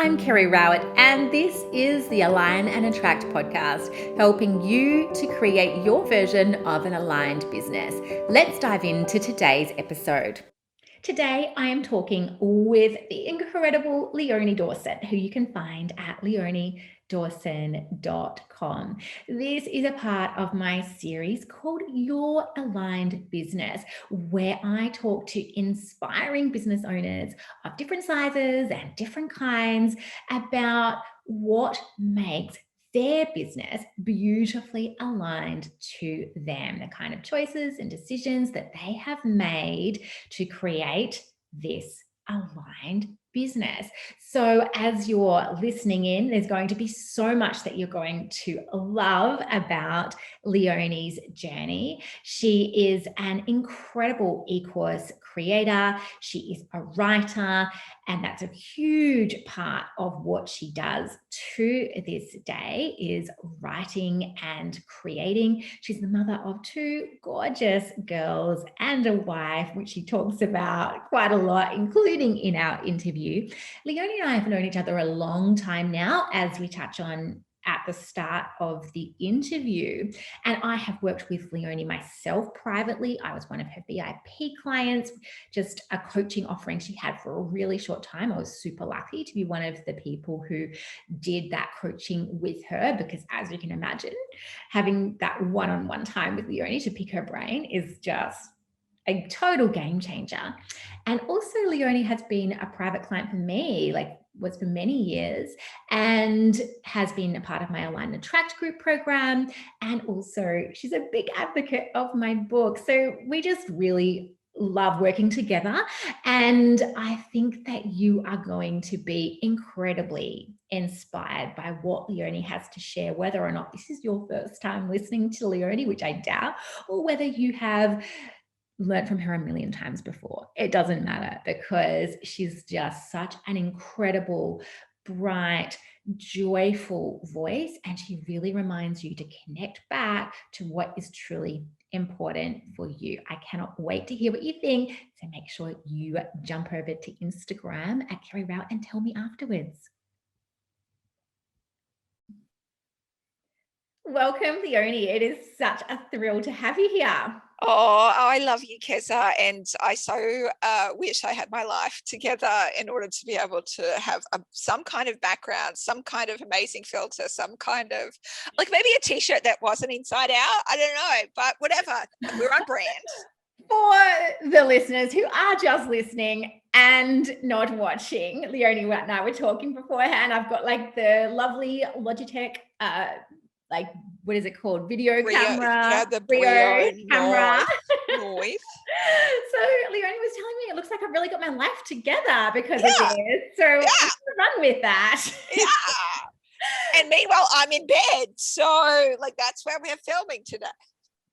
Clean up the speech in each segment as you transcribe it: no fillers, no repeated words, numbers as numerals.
I'm Kerry Rowett, and this is the Align and Attract podcast, helping you to create your version of an aligned business. Let's dive into today's episode. Today, I am talking with the incredible Leonie Dawson, who you can find at leoniedawson.com. This is a part of my series called Your Aligned Business, where I talk to inspiring business owners of different sizes and different kinds about what makes their business beautifully aligned to them, the kind of choices and decisions that they have made to create this aligned business. So, as you're listening in, there's going to be so much that you're going to love about Leonie's journey. She is an incredible e-course creator, she is a writer, and that's a huge part of what she does to this day is writing and creating. She's the mother of two gorgeous girls and a wife, which she talks about quite a lot, including in our interview. Leonie and I have known each other a long time now, as we touch on at the start of the interview. And I have worked with Leonie myself privately. I was one of her VIP clients, just a coaching offering she had for a really short time. I was super lucky to be one of the people who did that coaching with her, because as you can imagine, having that one-on-one time with Leonie to pick her brain is just a total game changer. And also Leonie has been a private client for me, was for many years, and has been a part of my Align and Attract group program. And also she's a big advocate of my book. So we just really love working together. And I think that you are going to be incredibly inspired by what Leonie has to share, whether or not this is your first time listening to Leonie, which I doubt, or whether you have learned from her a million times before. It doesn't matter, because she's just such an incredible, bright, joyful voice, and she really reminds you to connect back to what is truly important for you. I cannot wait to hear what you think, so make sure you jump over to Instagram at Kerry Rowett and tell me afterwards. Welcome, Leonie. It is such a thrill to have you here. Oh, I love you, Keza, and I so wish I had my life together in order to be able to have some kind of background, some kind of amazing filter, some kind of, like maybe a t-shirt that wasn't inside out. I don't know, but whatever. We're on brand. For the listeners who are just listening and not watching, Leonie and I were talking beforehand. I've got like the lovely Logitech what is it called? Video camera. Yeah, the Brio camera. Noise. So Leonie was telling me it looks like I've really got my life together because of this. So I'm gonna run with that. Yeah. And meanwhile, I'm in bed. So that's where we're filming today.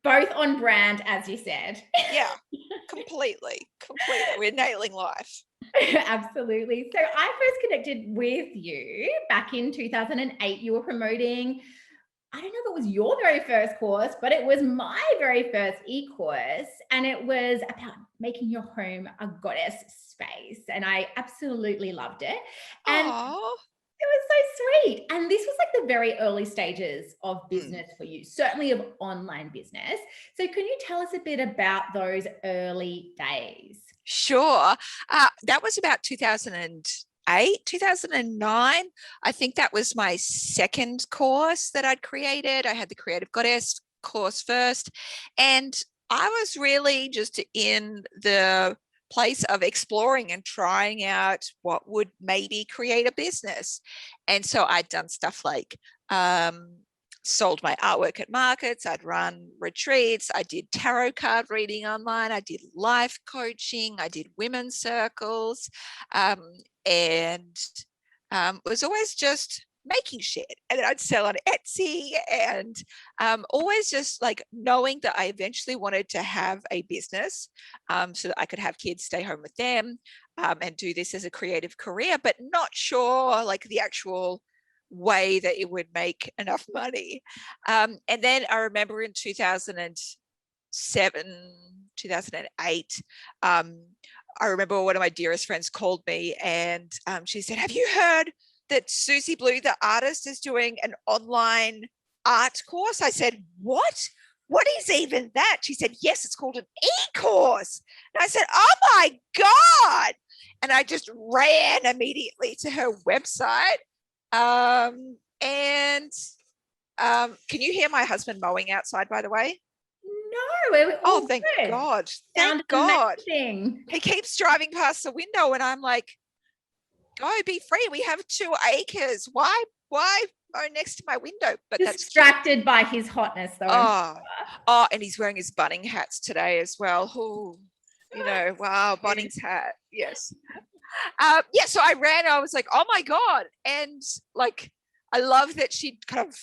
Both on brand, as you said. Yeah, completely. We're nailing life. Absolutely. So I first connected with you back in 2008. You were promoting, I don't know if it was your very first course, but it was my very first e-course. And it was about making your home a goddess space. And I absolutely loved it. And Aww. it was so sweet. And this was like the very early stages of business for you, certainly of online business. So can you tell us a bit about those early days? Sure. That was about 2008, 2009. I think that was my second course that I'd created. I had the Creative Goddess course first. And I was really just in the place of exploring and trying out what would maybe create a business. And so I'd done stuff like sold my artwork at markets, I'd run retreats, I did tarot card reading online, I did life coaching, I did women's circles, and was always just making shit. And then I'd sell on Etsy, and always just knowing that I eventually wanted to have a business so that I could have kids, stay home with them, and do this as a creative career, but not sure the actual way that it would make enough money. And then I remember in 2007, 2008, I remember one of my dearest friends called me, and she said, "Have you heard that Susie Blue, the artist, is doing an online art course. I said, what? What is even that? She said, yes, it's called an e-course. And I said, oh my God. And I just ran immediately to her website. Can you hear my husband mowing outside, by the way? No, oh, thank good. God. Sound Thank God. amazing. He keeps driving past the window and I'm like, go be free. We have 2 acres. Why mow next to my window? But Distracted by his hotness, though. And he's wearing his bunning hats today as well. Oh, wow, Bunnings hat. Yes. So I ran. I was like, oh my God. And like, I love that she kind of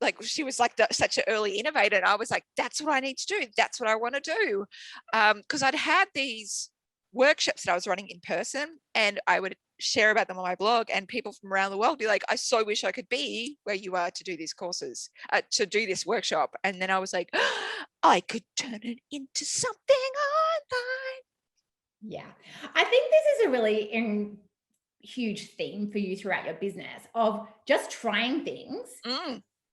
like, she was like such an early innovator. And I was like, that's what I need to do. That's what I want to do. Because I'd had these workshops that I was running in person and I would share about them on my blog, and people from around the world be like, I so wish I could be where you are to do these courses, to do this workshop. And then I was like, I could turn it into something online. Yeah, I think this is a really huge theme for you throughout your business of just trying things,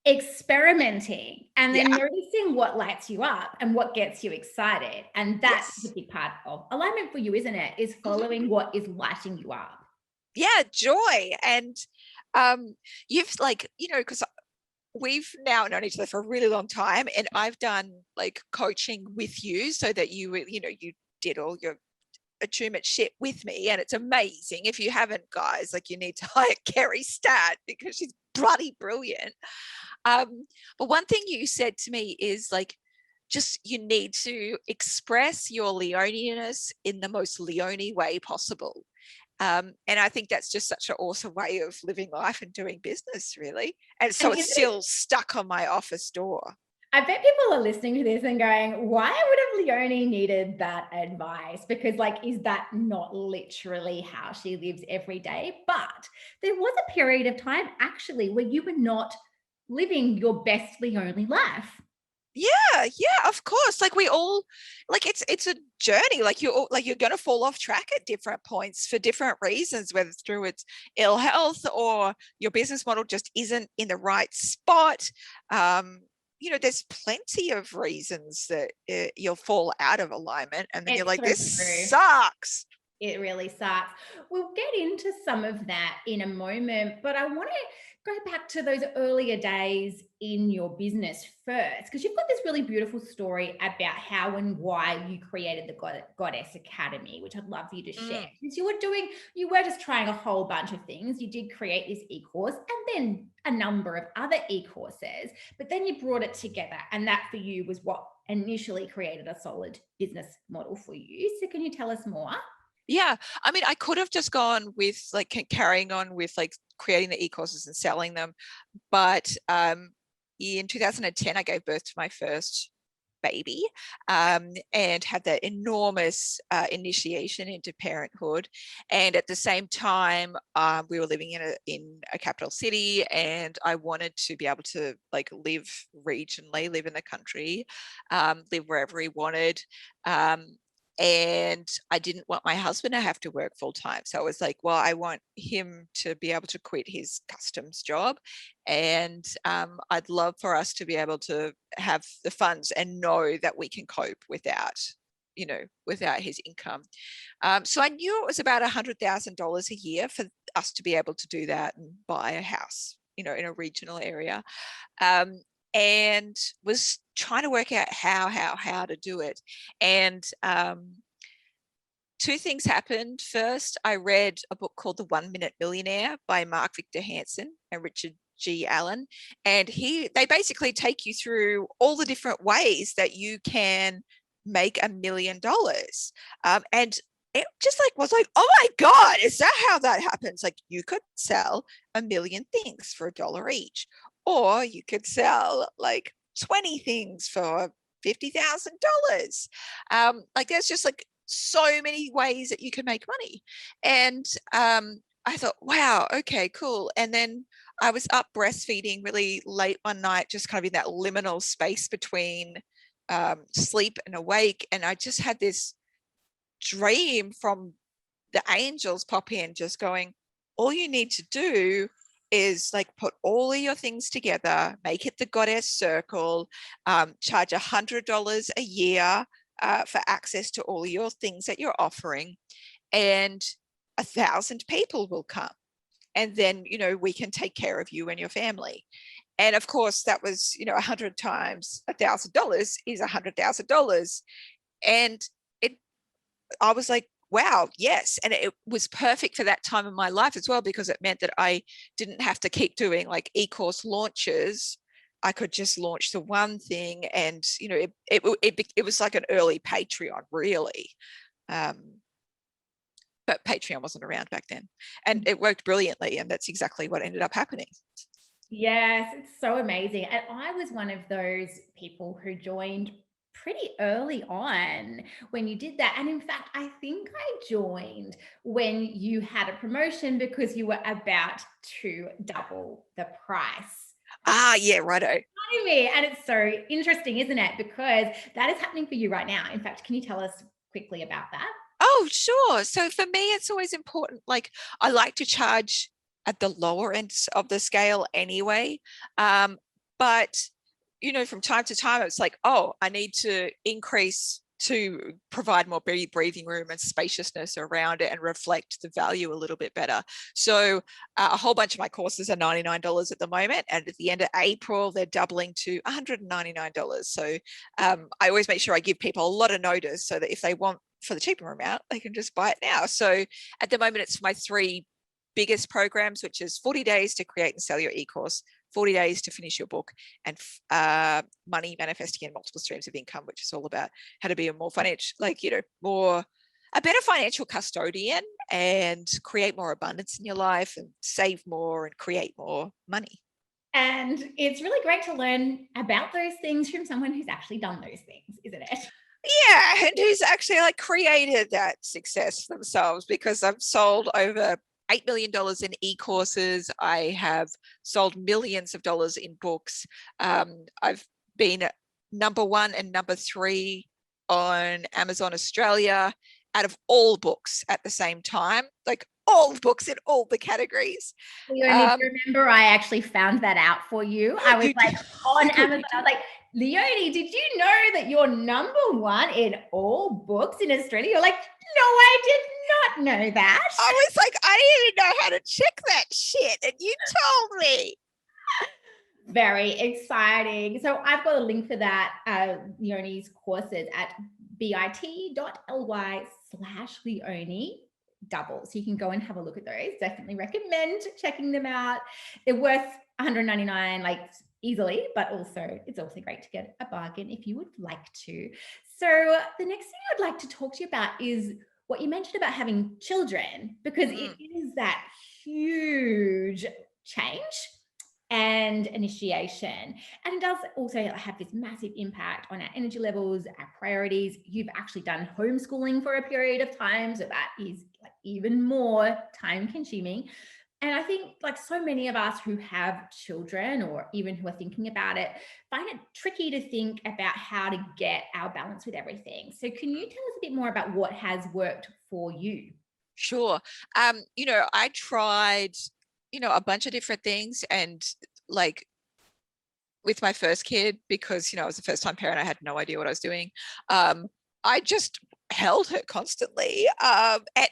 experimenting, and then noticing what lights you up and what gets you excited. And that's the big part of alignment for you, isn't it? Is following what is lighting you up. Yeah, joy. And you've like, because we've now known each other for a really long time, and I've done like coaching with you so that you did all your attunement shit with me, and it's amazing. If you haven't, guys, like, you need to hire Kerry Stat because she's bloody brilliant. But one thing you said to me is like, just you need to express your Leoniness in the most Leonie way possible. And I think that's just such an awesome way of living life and doing business, really. And so it's still stuck on my office door. I bet people are listening to this and going, why would have Leonie needed that advice? Because like, is that not literally how she lives every day? But there was a period of time actually where you were not living your best Leonie life. Yeah, of course. Like, we all, like, it's a journey. Like, you're going to fall off track at different points for different reasons, whether it's through its ill health or your business model just isn't in the right spot. There's plenty of reasons that you'll fall out of alignment, and then you're like, this sucks. It really sucks. We'll get into some of that in a moment, but I want to go back to those earlier days in your business first, because you've got this really beautiful story about how and why you created the Goddess Academy, which I'd love for you to share. Because you were just trying a whole bunch of things. You did create this e-course and then a number of other e-courses, but then you brought it together, and that for you was what initially created a solid business model for you. So can you tell us more? Yeah, I mean, I could have just gone with like carrying on with like creating the e-courses and selling them. But in 2010, I gave birth to my first baby, and had that enormous initiation into parenthood. And at the same time, we were living in a capital city, and I wanted to be able to like live regionally, live in the country, live wherever he wanted. And I didn't want my husband to have to work full time. So I was like, well, I want him to be able to quit his customs job. And I'd love for us to be able to have the funds and know that we can cope without his income. So I knew it was about $100,000 a year for us to be able to do that and buy a house, in a regional area. And was trying to work out how to do it. And two things happened. First, I read a book called The 1 Minute Millionaire by Mark Victor Hansen and Richard G. Allen. And they basically take you through all the different ways that you can make $1 million. And it just was like, oh my God, is that how that happens? Like, you could sell 1 million things for $1 each. Or you could sell like 20 things for $50,000. Like, there's just like so many ways that you can make money. And I thought, wow, okay, cool. And then I was up breastfeeding really late one night, just kind of in that liminal space between sleep and awake. And I just had this dream from the angels pop in, just going, all you need to do is like put all of your things together, make it the goddess circle, charge $100 a year for access to all your things that you're offering, and 1,000 people will come. And then, we can take care of you and your family. And of course, that was, 100 times $1,000 is $100,000. And I was like, wow, yes. And it was perfect for that time in my life as well, because it meant that I didn't have to keep doing like e-course launches. I could just launch the one thing, and it was like an early Patreon, really. But Patreon wasn't around back then, and it worked brilliantly, and that's exactly what ended up happening. Yes, it's so amazing. And I was one of those people who joined pretty early on when you did that. And in fact, I think I joined when you had a promotion because you were about to double the price. Yeah, righto. Me. And it's so interesting, isn't it? Because that is happening for you right now. In fact, can you tell us quickly about that? Oh, sure. So for me, it's always important. Like, I like to charge at the lower end of the scale anyway. But, from time to time, it's like, oh, I need to increase to provide more breathing room and spaciousness around it and reflect the value a little bit better. So a whole bunch of my courses are $99 at the moment. And at the end of April, they're doubling to $199. So I always make sure I give people a lot of notice so that if they want for the cheaper amount, they can just buy it now. So at the moment, it's my 3 biggest programs, which is 40 days to create and sell your e-course, 40 days to finish your book, and money manifesting in multiple streams of income, which is all about how to be a more financial, a better financial custodian and create more abundance in your life and save more and create more money. And it's really great to learn about those things from someone who's actually done those things, isn't it? Yeah, and who's actually like created that success themselves, because I've sold over $8 million in e-courses. I have sold millions of dollars in books. I've been number 1 and number 3 on Amazon Australia out of all books at the same time, like all books in all the categories. Leonie, remember I actually found that out for you. I was like on Amazon, I was like, Leonie, did you know that you're number 1 in all books in Australia? You're like, no, I did not know that. I was like, I didn't even know how to check that shit, and you told me. Very exciting. So I've got a link for that, Leonie's courses at bit.ly/Leonie double. So you can go and have a look at those. Definitely recommend checking them out. They're worth $199 like easily, but also it's also great to get a bargain if you would like to. So the next thing I'd like to talk to you about is what you mentioned about having children, because it is that huge change and initiation. And it does also have this massive impact on our energy levels, our priorities. You've actually done homeschooling for a period of time, so that is like even more time consuming. And I think like so many of us who have children or even who are thinking about it, find it tricky to think about how to get our balance with everything. So can you tell us a bit more about what has worked for you? Sure. I tried a bunch of different things, and like with my first kid, because I was a first time parent, I had no idea what I was doing. I just held her constantly. And I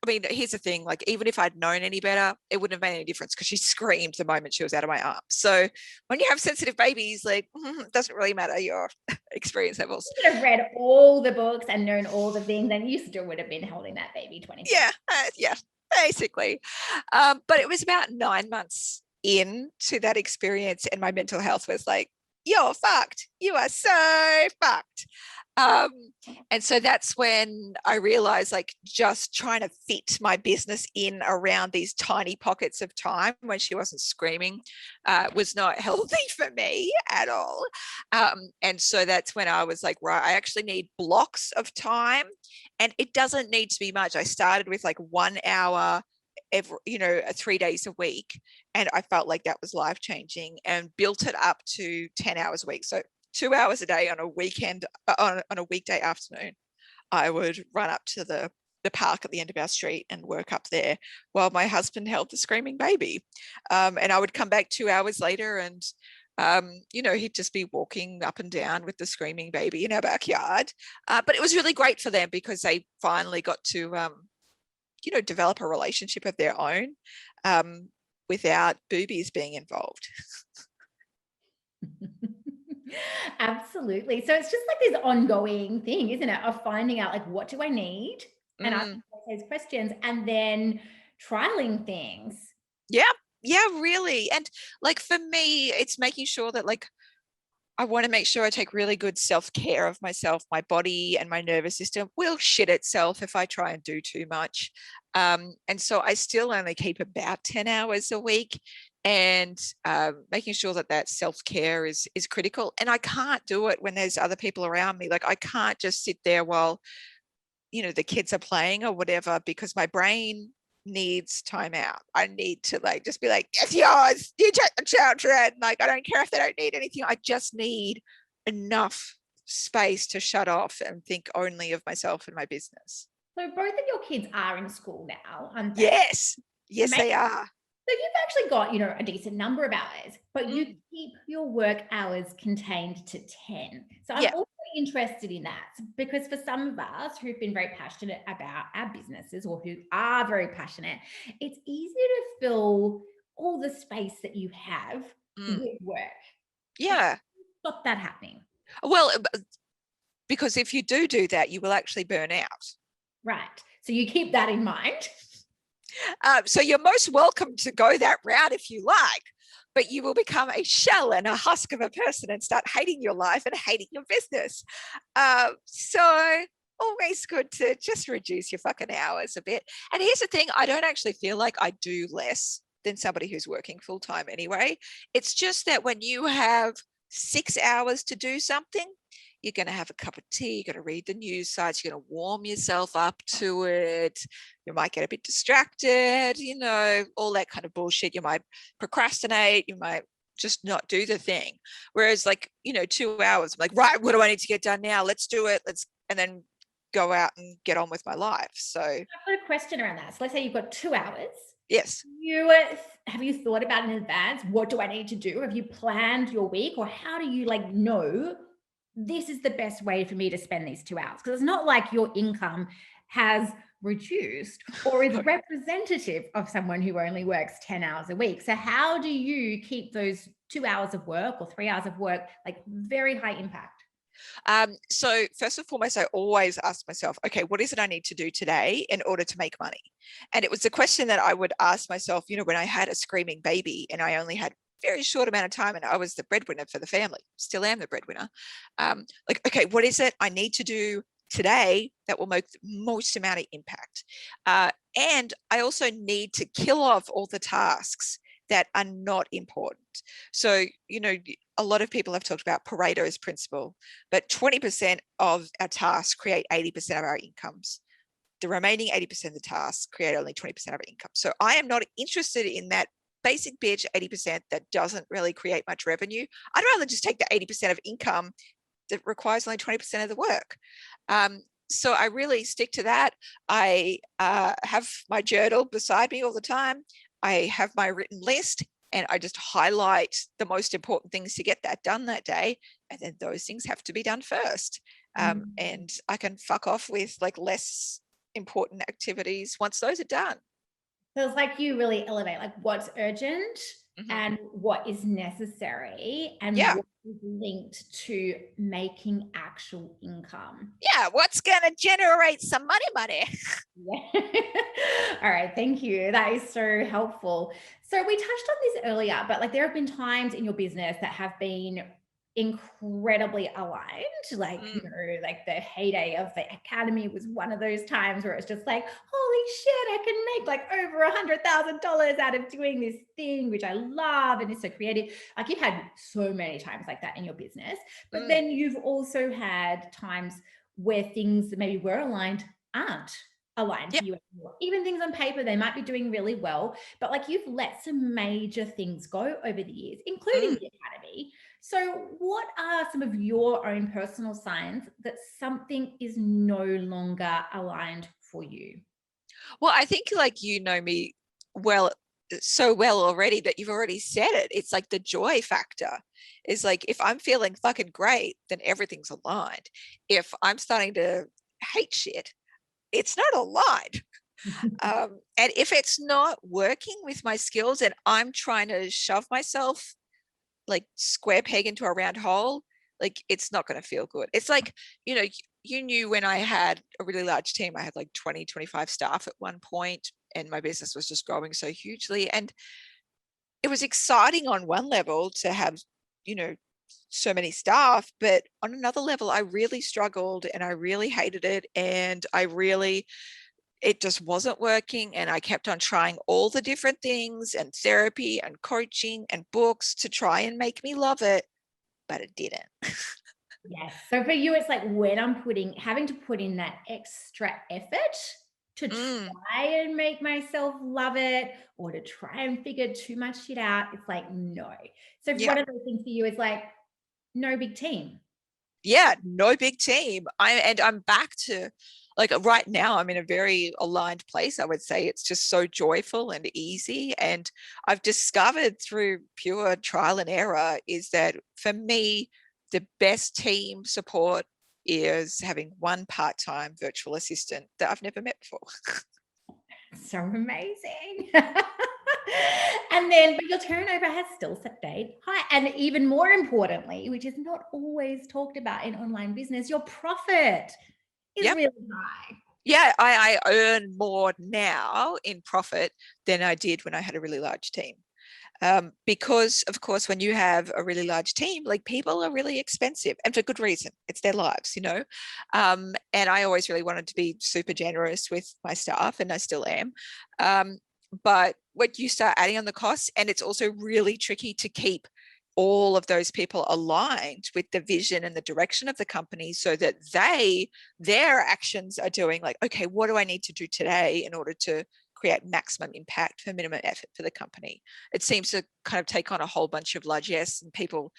mean, here's the thing, like even if I'd known any better, it wouldn't have made any difference because she screamed the moment she was out of my arms. So when you have sensitive babies, like it doesn't really matter your experience levels. You could have read all the books and known all the things, and you still would have been holding that baby 24. Yeah, basically. But it was about 9 months into that experience, and my mental health was like, you're fucked. You are so fucked. And so that's when I realized like just trying to fit my business in around these tiny pockets of time when she wasn't screaming was not healthy for me at all. And so that's when I was like, right, I actually need blocks of time, and it doesn't need to be much. I started with like 1 hour every 3 days a week, and I felt like that was life-changing, and built it up to 10 hours a week. So 2 hours a day on a weekend, on a weekday afternoon, I would run up to the the park at the end of our street and work up there while my husband held the screaming baby. And I would come back 2 hours later and he'd just be walking up and down with the screaming baby in our backyard. But it was really great for them because they finally got to, develop a relationship of their own without boobies being involved. Absolutely. So it's just like this ongoing thing, isn't it? Of finding out, like, what do I need? And asking those questions and then trialing things. Yeah, really. And like for me, it's making sure that like I want to make sure I take really good self-care of myself. My body and my nervous system will shit itself if I try and do too much. And so I still only keep about 10 hours a week, and making sure that that self-care is critical. And I can't do it when there's other people around me. Like I can't just sit there while, the kids are playing or whatever, because my brain needs time out. I need to like just be like, yes, yours, you take the children. Like, I don't care if they don't need anything. I just need enough space to shut off and think only of myself and my business. So both of your kids are in school now, aren't they? Yes, they are. So you've actually got, a decent number of hours, but you keep your work hours contained to 10. So I'm also interested in that, because for some of us who've been very passionate about our businesses, or who are very passionate, it's easier to fill all the space that you have with work. Yeah. Stop that happening. Well, because if you do that, you will actually burn out. Right. So you keep that in mind. So you're most welcome to go that route if you like, but you will become a shell and a husk of a person and start hating your life and hating your business. So always good to just reduce your fucking hours a bit. And here's the thing, I don't actually feel like I do less than somebody who's working full time anyway. It's just that when you have 6 hours to do something, you're going to have a cup of tea, you're going to read the news sites, you're going to warm yourself up to it. You might get a bit distracted, all that kind of bullshit. You might procrastinate, you might just not do the thing. Whereas 2 hours, I'm like, right, what do I need to get done now? Let's do it. And then go out and get on with my life. So I've got a question around that. So let's say you've got 2 hours. Yes. Have you thought about in advance, what do I need to do? Have you planned your week, or how do you know this is the best way for me to spend these 2 hours? Because it's not like your income has reduced or is representative of someone who only works 10 hours a week. So how do you keep those 2 hours of work or 3 hours of work very high impact? So first and foremost, I always ask myself, okay, what is it I need to do today in order to make money? And it was a question that I would ask myself, when I had a screaming baby and I only had very short amount of time and I was the breadwinner for the family, still am the breadwinner. Okay, what is it I need to do today that will make the most amount of impact? And I also need to kill off all the tasks that are not important. So, a lot of people have talked about Pareto's principle, but 20% of our tasks create 80% of our incomes. The remaining 80% of the tasks create only 20% of our income. So I am not interested in that basic bitch 80% that doesn't really create much revenue. I'd rather just take the 80% of income that requires only 20% of the work. So I really stick to that. I have my journal beside me all the time. I have my written list and I just highlight the most important things to get that done that day. And then those things have to be done first. And I can fuck off with less important activities once those are done. So it's like you really elevate what's urgent and what is necessary and what is linked to making actual income. Yeah, what's going to generate some money? Yeah. All right, thank you. That is so helpful. So we touched on this earlier, but there have been times in your business that have been incredibly aligned, the heyday of the academy was one of those times where it's just holy shit, I can make over $100,000 out of doing this thing which I love and it's so creative. You've had so many times like that in your business, but then you've also had times where things that maybe were aligned aren't aligned for you anymore. Even things on paper, they might be doing really well, but you've let some major things go over the years, including the academy. So what are some of your own personal signs that something is no longer aligned for you? Well, I think like you know me well, so well already that you've already said it. It's like the joy factor is like if I'm feeling fucking great, then everything's aligned. If I'm starting to hate shit, it's not aligned. And if it's not working with my skills and I'm trying to shove myself like square peg into a round hole, like it's not going to feel good. It's like, you know, you knew when I had a really large team, I had like 20, 25 staff at one point, and my business was just growing so hugely. And it was exciting on one level to have, you know, so many staff, but on another level, I really struggled and I really hated it. And it just wasn't working. And I kept on trying all the different things and therapy and coaching and books to try and make me love it, but it didn't. Yes. So for you, it's like when I'm having to put in that extra effort to try and make myself love it or to try and figure too much shit out, it's like, no. So Yeah. one of those things for you is like, no big team. Yeah, no big team. I'm back to like right now, I'm in a very aligned place. I would say it's just so joyful and easy. And I've discovered through pure trial and error is that for me, the best team support is having one part-time virtual assistant that I've never met before. So amazing. And then, but your turnover has still stayed high. And even more importantly, which is not always talked about in online business, your profit is Yep. really high. Yeah, I earn more now in profit than I did when I had a really large team. Because of course, when you have a really large team, like people are really expensive and for good reason. It's their lives, you know. And I always really wanted to be super generous with my staff, and I still am. But when you start adding on the costs, and it's also really tricky to keep all of those people aligned with the vision and the direction of the company so that their actions are doing like, okay, what do I need to do today in order to create maximum impact for minimum effort for the company? It seems to kind of take on a whole bunch of largesse, and people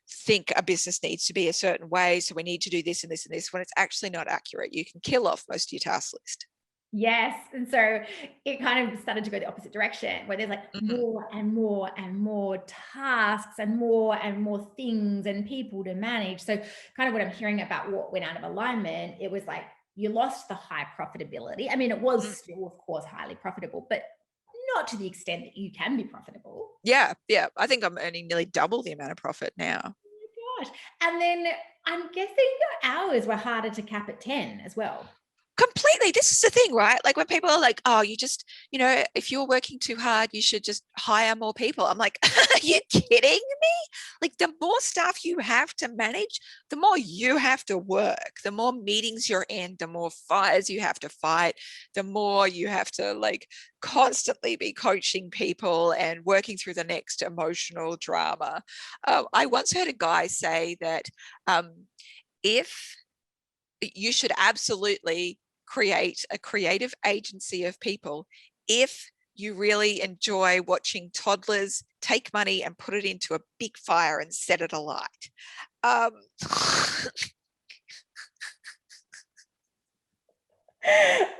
think a business needs to be a certain way, so we need to do this and this and this, when it's actually not accurate. You can kill off most of your task list. Yes. And so it kind of started to go the opposite direction where there's like more and more and more tasks and more things and people to manage. So kind of what I'm hearing about what went out of alignment, it was like you lost the high profitability. I mean, it was still, of course, highly profitable, but not to the extent that you can be profitable. Yeah, I think I'm earning nearly double the amount of profit now. Oh my gosh. And then I'm guessing your hours were harder to cap at 10 as well. Completely. This is the thing, right? Like when people are like, oh, you just, you know, if you're working too hard, you should just hire more people. I'm like, are you kidding me? Like the more staff you have to manage, the more you have to work, the more meetings you're in, the more fires you have to fight, the more you have to like constantly be coaching people and working through the next emotional drama. I once heard a guy say that if you should absolutely create a creative agency of people if you really enjoy watching toddlers take money and put it into a big fire and set it alight.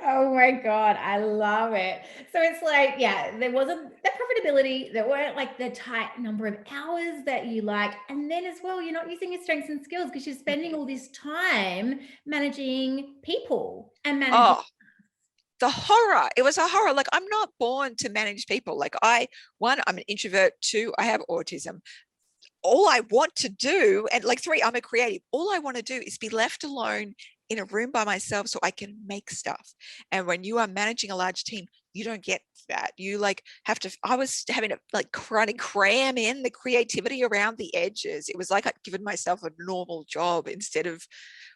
Oh my God, I love it. So it's like, yeah, there wasn't the profitability, there weren't like the tight number of hours that you liked. And then as well, you're not using your strengths and skills because you're spending all this time managing people and managing. Oh, the horror. It was a horror. Like I'm not born to manage people. Like I'm an introvert. Two, I have autism. All I want to do, and like three, I'm a creative. All I want to do is be left alone in a room by myself so I can make stuff. And when you are managing a large team, you don't get that. You like have to, I was having to like cram in the creativity around the edges. It was like I'd given myself a normal job instead of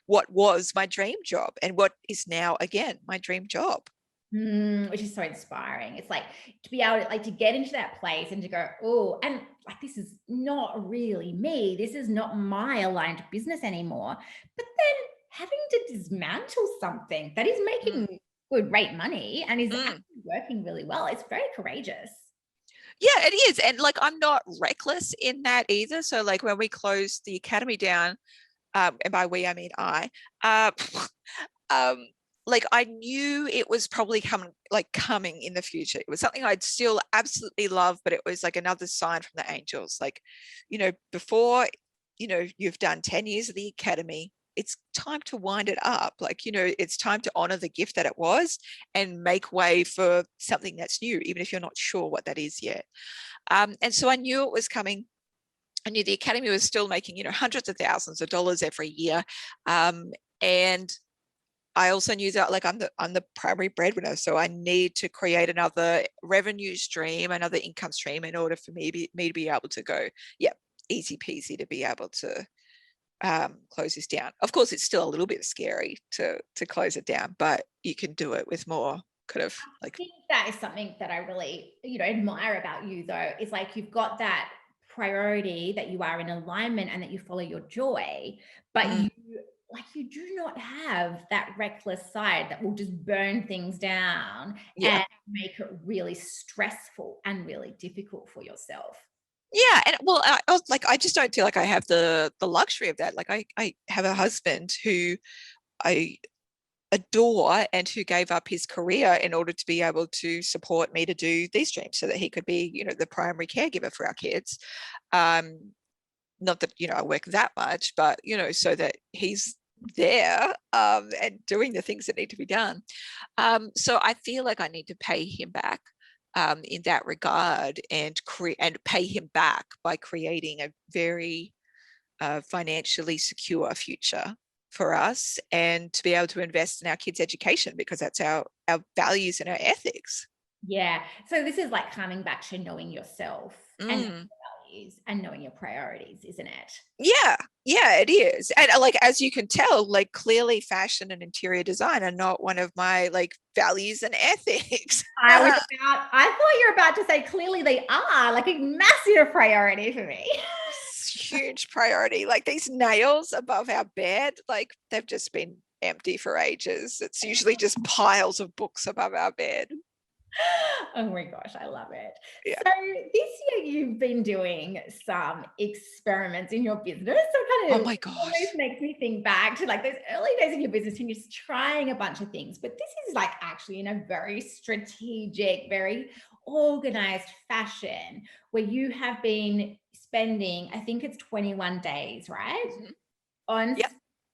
what was my dream job and what is now again my dream job. Which is so inspiring. It's like to be able to like to get into that place and to go, oh, and like this is not really me. This is not my aligned business anymore. But then having to dismantle something that is making good rate money and is actually working really well, it's very courageous. Yeah, it is. And like I'm not reckless in that either. So like when we closed the academy down, and by we I mean I, um, like I knew it was probably coming in the future. It was something I'd still absolutely love, but it was like another sign from the angels. Like, before, you've done 10 years of the academy, it's time to wind it up. Like, it's time to honor the gift that it was and make way for something that's new, even if you're not sure what that is yet. And so I knew it was coming. I knew the academy was still making, hundreds of thousands of dollars every year. And I also knew that like I'm the primary breadwinner, so I need to create another revenue stream, another income stream, in order for me to be able to go, yeah, easy peasy to be able to close this down. Of course, it's still a little bit scary to close it down, but you can do it with more kind of I like. think that is something that I really, admire about you though, is like you've got that priority, that you are in alignment and that you follow your joy, but Mm, you do not have that reckless side that will just burn things down yeah. and make it really stressful and really difficult for yourself. Yeah, and well, I just don't feel like I have the luxury of that. Like I have a husband who I adore and who gave up his career in order to be able to support me to do these dreams so that he could be, the primary caregiver for our kids. Not that, I work that much, but, so that he's there and doing the things that need to be done. So I feel like I need to pay him back in that regard and pay him back by creating a very financially secure future for us, and to be able to invest in our kids' education, because that's our values and our ethics. Yeah. So this is like coming back to knowing yourself and knowing Mm. your values and knowing your priorities, isn't it? Yeah, it is. And like, as you can tell, like clearly fashion and interior design are not one of my like values and ethics. I thought you were about to say clearly they are like a massive priority for me. Huge priority. Like these nails above our bed, like they've just been empty for ages. It's usually just piles of books above our bed. Oh my gosh, I love it. Yeah. So this year you've been doing some experiments in your business. So it Oh kind of my almost gosh. makes me think back to like those early days of your business and you're just trying a bunch of things. But this is like actually in a very strategic, very organized fashion where you have been spending, I think it's 21 days, right? Mhm. On Yep.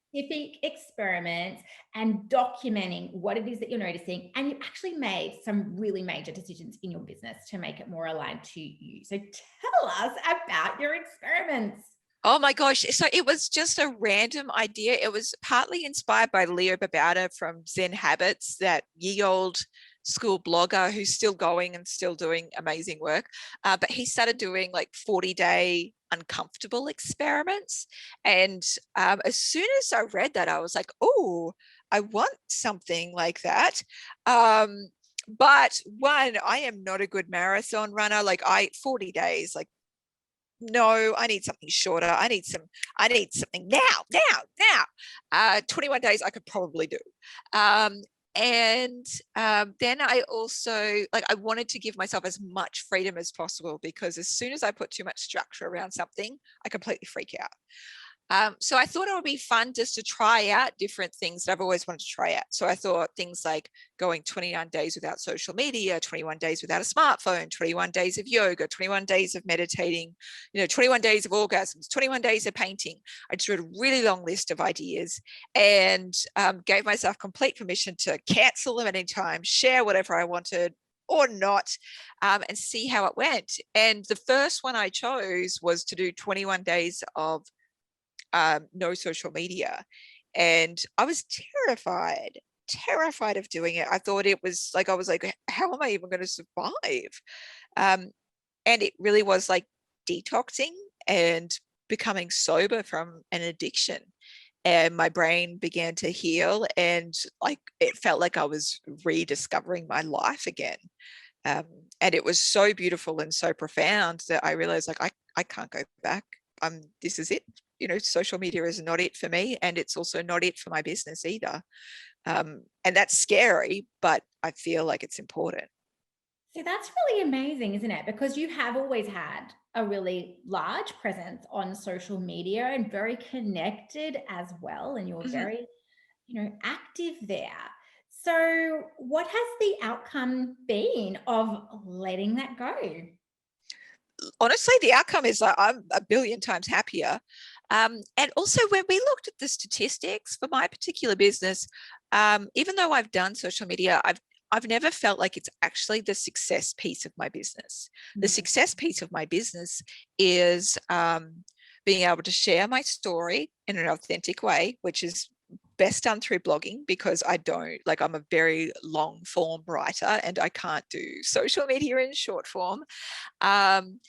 specific experiments and documenting what it is that you're noticing. And you actually made some really major decisions in your business to make it more aligned to you. So tell us about your experiments. Oh my gosh. So it was just a random idea. It was partly inspired by Leo Babauta from Zen Habits, that ye old school blogger who's still going and still doing amazing work. But he started doing like 40-day uncomfortable experiments. And as soon as I read that, I was like, oh, I want something like that. But one, I am not a good marathon runner. Like 40 days, like no, I need something shorter. I need something now. 21 days I could probably do. Um, and then I also like I wanted to give myself as much freedom as possible, because as soon as I put too much structure around something, I completely freak out. So I thought it would be fun just to try out different things that I've always wanted to try out. So I thought things like going 29 days without social media, 21 days without a smartphone, 21 days of yoga, 21 days of meditating, 21 days of orgasms, 21 days of painting. I just wrote a really long list of ideas and gave myself complete permission to cancel them at any time, share whatever I wanted or not, and see how it went. And the first one I chose was to do 21 days of no social media. And I was terrified of doing it. I thought it was like, I was like, how am I even going to survive? Um, and it really was like detoxing and becoming sober from an addiction. And my brain began to heal, and like it felt like I was rediscovering my life again. Um, and it was so beautiful and so profound that I realized like I can't go back. This is it. Social media is not it for me, and it's also not it for my business either. And that's scary, but I feel like it's important. So that's really amazing, isn't it? Because you have always had a really large presence on social media and very connected as well. And you're Mhm. very, active there. So, what has the outcome been of letting that go? Honestly, the outcome is like I'm a billion times happier. And also, when we looked at the statistics for my particular business, even though I've done social media, I've never felt like it's actually the success piece of my business. The Mm. success piece of my business is being able to share my story in an authentic way, which is best done through blogging, because I don't like, I'm a very long form writer and I can't do social media in short form. Um,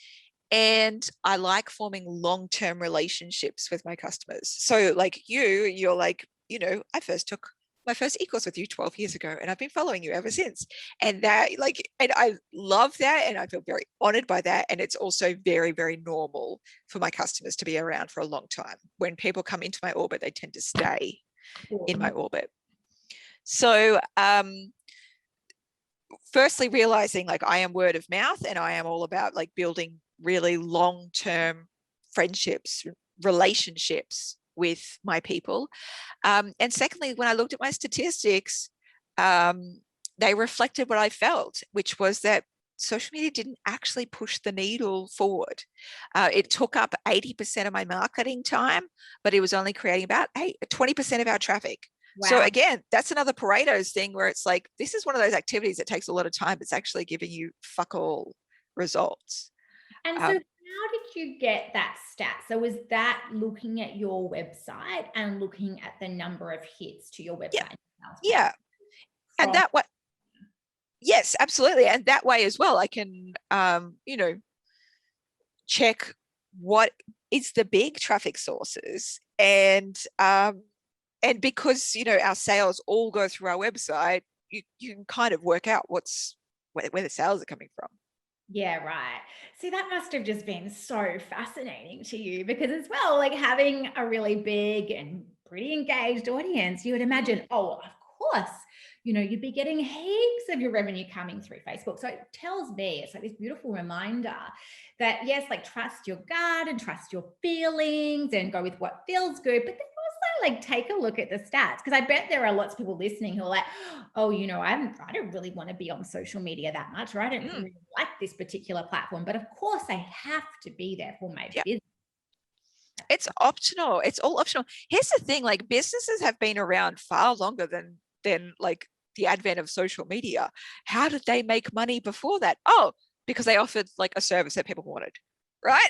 and I like forming long-term relationships with my customers. So like you're like, I first took my first e-course with you 12 years ago, and I've been following you ever since. And I love that. And I feel very honored by that. And it's also very, very normal for my customers to be around for a long time. When people come into my orbit, they tend to stay in my orbit. So, firstly, realizing like I am word of mouth and I am all about like building really long-term friendships, relationships with my people. And secondly, when I looked at my statistics, they reflected what I felt, which was that social media didn't actually push the needle forward. It took up 80% of my marketing time, but it was only creating about 20% of our traffic. So Wow. again, that's another Pareto's thing where it's like, this is one of those activities that takes a lot of time. It's actually giving you fuck all results. And so, how Um, did you get that stat? So, was that looking at your website and looking at the number of hits to your yeah, website and sales page yeah. And from? that way, yes, absolutely. And that way as well, I can, check what is the big traffic sources, and because our sales all go through our website, you can kind of work out where the sales are coming from. Yeah, right. See, that must have just been so fascinating to you because, as well, like having a really big and pretty engaged audience, you would imagine, oh, of course, you'd be getting heaps of your revenue coming through Facebook. So it tells me, it's like this beautiful reminder that, yes, like trust your gut and trust your feelings and go with what feels good. But then also like take a look at the stats, because I bet there are lots of people listening who are like, oh, I don't really want to be on social media that much, or I don't Mm, really like this particular platform, but of course I have to be there for my yeah, business. it's optional. It's all optional. Here's the thing: like businesses have been around far longer than like the advent of social media. How did they make money before that? Oh, because they offered like a service that people wanted, right?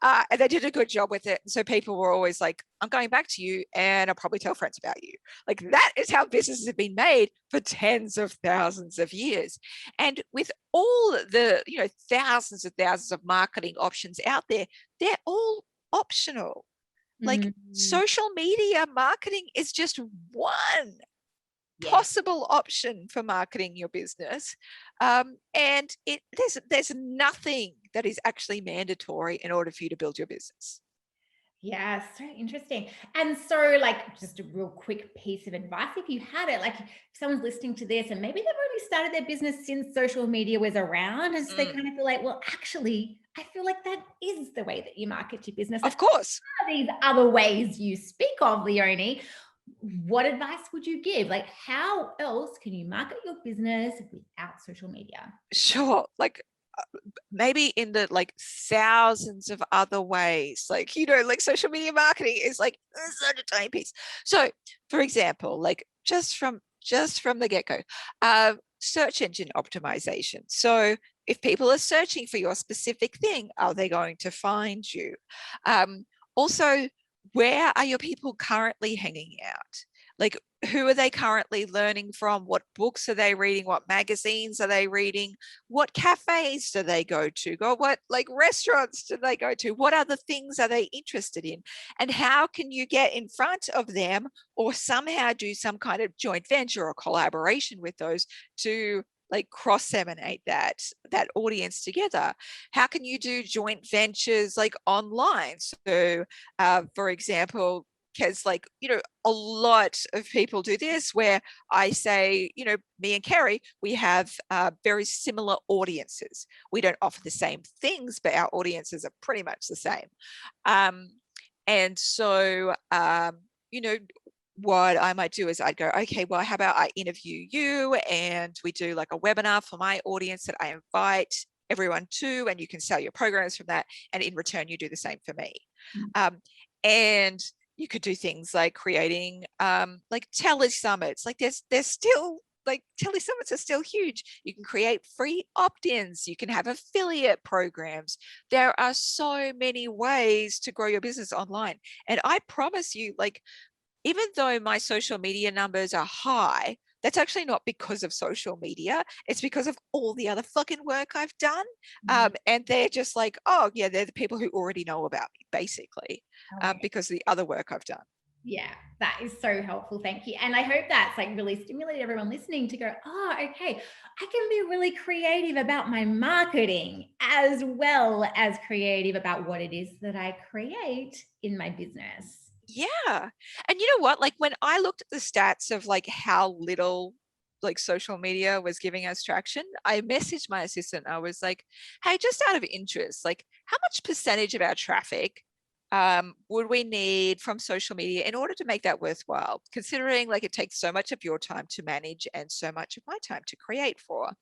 And they did a good job with it. So people were always like, I'm going back to you and I'll probably tell friends about you. Like that is how businesses have been made for tens of thousands of years. And with all the, thousands of marketing options out there, they're all optional. Like Mm, social media marketing is just one yeah. possible option for marketing your business, and there's nothing that is actually mandatory in order for you to build your business. Yeah, so interesting. And so, like, just a real quick piece of advice, if you had it, like, if someone's listening to this and maybe they've already started their business since social media was around, and so they Mm, kind of feel like, well, actually, I feel like that is the way that you market your business. Like, of course. what are these other ways you speak of, Leonie? What advice would you give? Like, how else can you market your business without social media? Sure. Like maybe in the like thousands of other ways, like like social media marketing is like such a tiny piece. So for example, like just from the get-go, search engine optimization. So if people are searching for your specific thing, are they going to find you? Also, where are your people currently hanging out? Like, who are they currently learning from? What books are they reading? What magazines are they reading? What cafes do they go to? What like restaurants do they go to? What other things are they interested in? And how can you get in front of them or somehow do some kind of joint venture or collaboration with those to like cross-seminate that audience together? How can you do joint ventures like online? So for example, because like a lot of people do this where I say, me and Kerry, we have very similar audiences. We don't offer the same things, but our audiences are pretty much the same. And so you know what I might do is I'd go, okay, well, how about I interview you and we do like a webinar for my audience that I invite everyone to, and you can sell your programs from that. And in return, you do the same for me. And you could do things like creating like tele summits. Like there's still like tele summits are still huge. You can create free opt-ins. You can have affiliate programs. There are so many ways to grow your business online. And I promise you, like, even though my social media numbers are high, that's actually not because of social media. It's because of all the other fucking work I've done. And they're just like, oh yeah, they're the people who already know about me, basically, because of the other work I've done. Yeah, that is so helpful. Thank you. And I hope that's like really stimulated everyone listening to go, oh, okay, I can be really creative about my marketing as well as creative about what it is that I create in my business. Yeah. And you know what? Like when I looked at the stats of like how little like social media was giving us traction, I messaged my assistant. I was like, hey, just out of interest, like how much percentage of our traffic would we need from social media in order to make that worthwhile, considering like it takes so much of your time to manage and so much of my time to create for?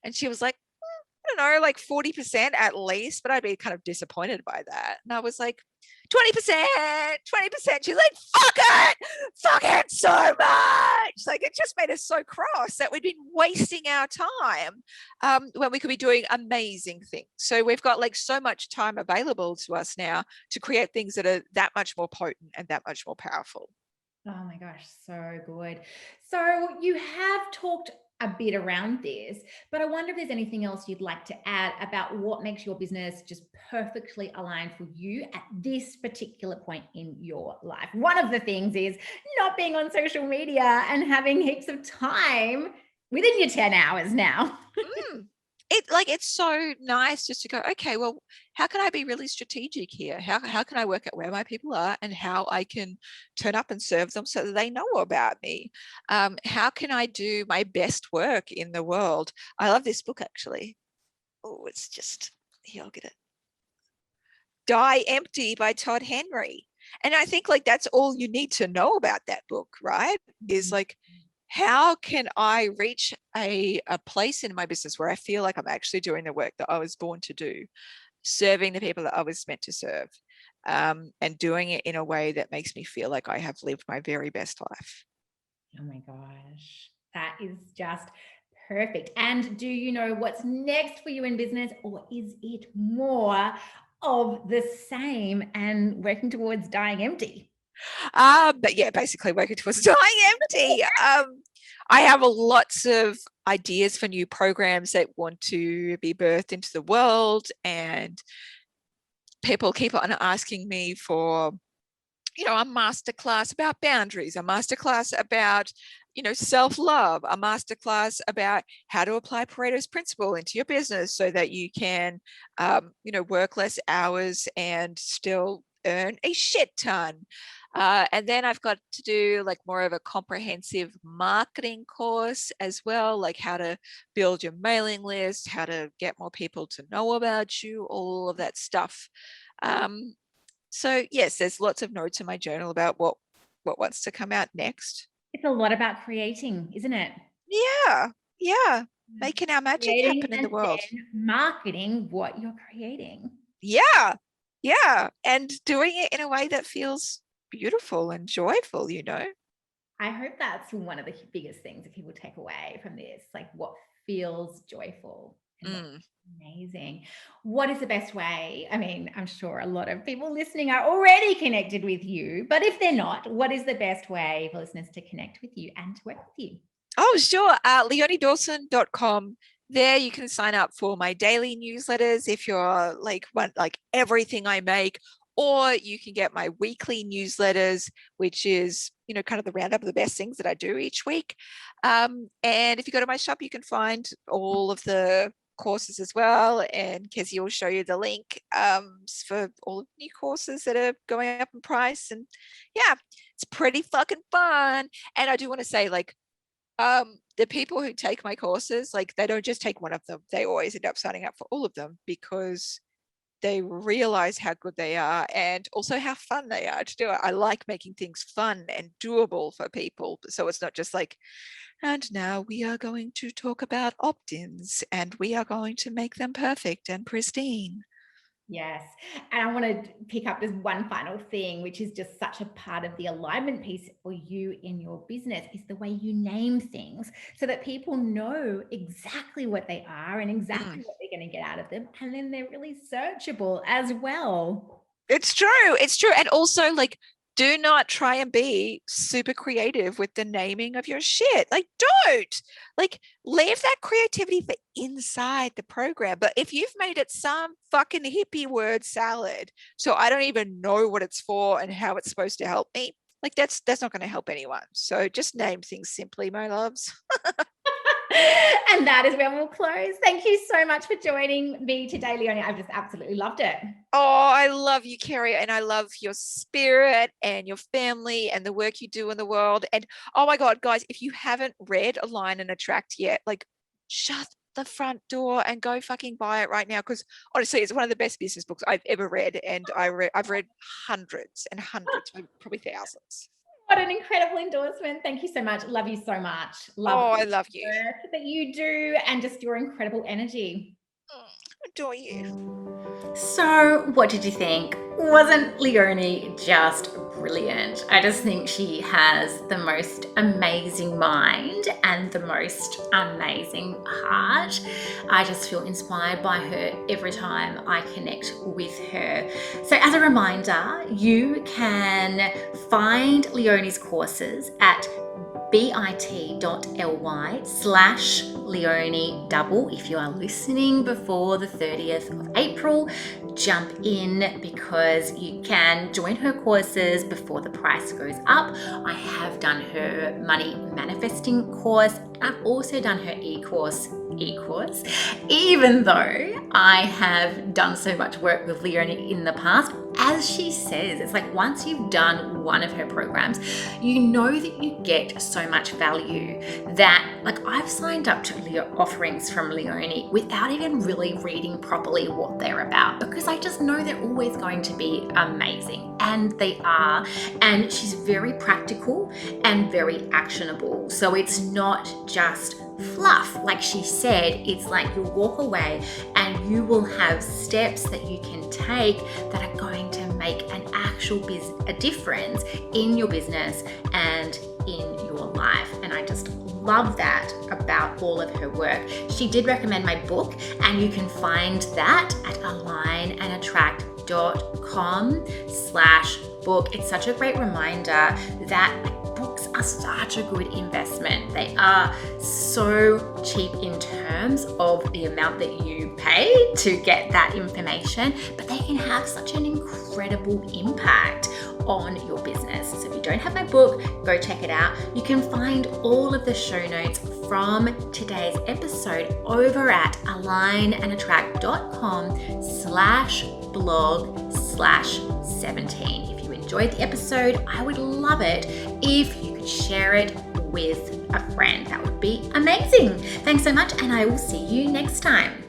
And she was like, I don't know, like 40% at least, but I'd be kind of disappointed by that. And I was like, 20%, 20%. She's like, fuck it so much. Like it just made us so cross that we'd been wasting our time when we could be doing amazing things. So we've got like so much time available to us now to create things that are that much more potent and that much more powerful. Oh my gosh, so good. So you have talked a bit around this, but I wonder if there's anything else you'd like to add about what makes your business just perfectly aligned for you at this particular point in your life. One of the things is not being on social media and having heaps of time within your 10 hours now. Mm. It's so nice just to go, okay, well, how can I be really strategic here? How can I work out where my people are and how I can turn up and serve them so that they know about me? How can I do my best work in the world? I love this book actually. Oh, it's just here, I'll get it. Die Empty by Todd Henry. And I think like that's all you need to know about that book, right? Is like, how can I reach a place in my business where I feel like I'm actually doing the work that I was born to do, serving the people that I was meant to serve, and doing it in a way that makes me feel like I have lived my very best life. Oh my gosh, that is just perfect. And do you know what's next for you in business, or is it more of the same and working towards dying empty? But yeah, basically working towards dying empty. I have lots of ideas for new programs that want to be birthed into the world, and people keep on asking me for, you know, a masterclass about boundaries, a masterclass about, you know, self-love, a masterclass about how to apply Pareto's principle into your business so that you can, you know, work less hours and still earn a shit ton. And then I've got to do like more of a comprehensive marketing course as well, like how to build your mailing list, how to get more people to know about you, all of that stuff. So yes, there's lots of notes in my journal about what wants to come out next. It's a lot about creating, isn't it? Yeah, making our magic Creating happen in the and world. then marketing what you're creating. Yeah, and doing it in a way that feels beautiful and joyful, you know. I hope that's one of the biggest things that people take away from this, like what feels joyful and what's amazing. What is the best way? I mean, I'm sure a lot of people listening are already connected with you, but if they're not, what is the best way for listeners to connect with you and to work with you? Oh, sure. LeonieDawson.com. There you can sign up for my daily newsletters if you're like want like everything I make, or you can get my weekly newsletters, which is, you know, kind of the roundup of the best things that I do each week. And if you go to my shop, you can find all of the courses as well. And Kezia will show you the link for all of the new courses that are going up in price. And yeah, it's pretty fucking fun. And I do want to say, like, the people who take my courses, like they don't just take one of them, they always end up signing up for all of them because they realize how good they are and also how fun they are to do it. I like making things fun and doable for people. So it's not just like, and now we are going to talk about opt-ins and we are going to make them perfect and pristine. Yes. And I want to pick up just one final thing, which is just such a part of the alignment piece for you in your business, is the way you name things so that people know exactly what they are and exactly what they're going to get out of them. And then they're really searchable as well. It's true. It's true. And also, like, do not try and be super creative with the naming of your shit. Like, don't. Like, leave that creativity for inside the program. But if you've made it some fucking hippie word salad, so I don't even know what it's for and how it's supposed to help me, like, that's not going to help anyone. So just name things simply, my loves. And that is where we'll close. Thank you so much for joining me today, Leonie. I've just absolutely loved it. Oh, I love you, Kerry, and I love your spirit and your family and the work you do in the world. And oh my God, guys, if you haven't read Align and Attract yet, like, shut the front door and go fucking buy it right now. Because honestly, it's one of the best business books I've ever read. And I've read hundreds and hundreds, probably thousands. What an incredible endorsement. Thank you so much. Love you so much. I love you. The work that you do and just your incredible energy. Adore you. So, what did you think? Wasn't Leonie just brilliant? I just think she has the most amazing mind and the most amazing heart. I just feel inspired by her every time I connect with her. So, as a reminder, you can find Leonie's courses at bit.ly/Leonie double. If you are listening before the 30th of April, jump in because you can join her courses before the price goes up. I have done her money manifesting course. I've also done her e-course, even though I have done so much work with Leonie in the past. As she says, it's like once you've done one of her programs, you know that you get so much value that, like, I've signed up to offerings from Leonie without even really reading properly what they're about, because I just know they're always going to be amazing, and they are. And she's very practical and very actionable. So it's not just fluff. Like she said, it's like you'll walk away and you will have steps that you can take that are going to make an actual a difference in your business and in your life. And I just love that about all of her work. She did recommend my book, and you can find that at alignandattract.com/book. It's such a great reminder that books are such a good investment. They are so cheap in terms of the amount that you pay to get that information, but they can have such an incredible impact on your business. So if you don't have my book, go check it out. You can find all of the show notes from today's episode over at alignandattract.com/blog/17. If you enjoyed the episode, I would love it if you could share it with a friend. That would be amazing. Thanks so much, and I will see you next time.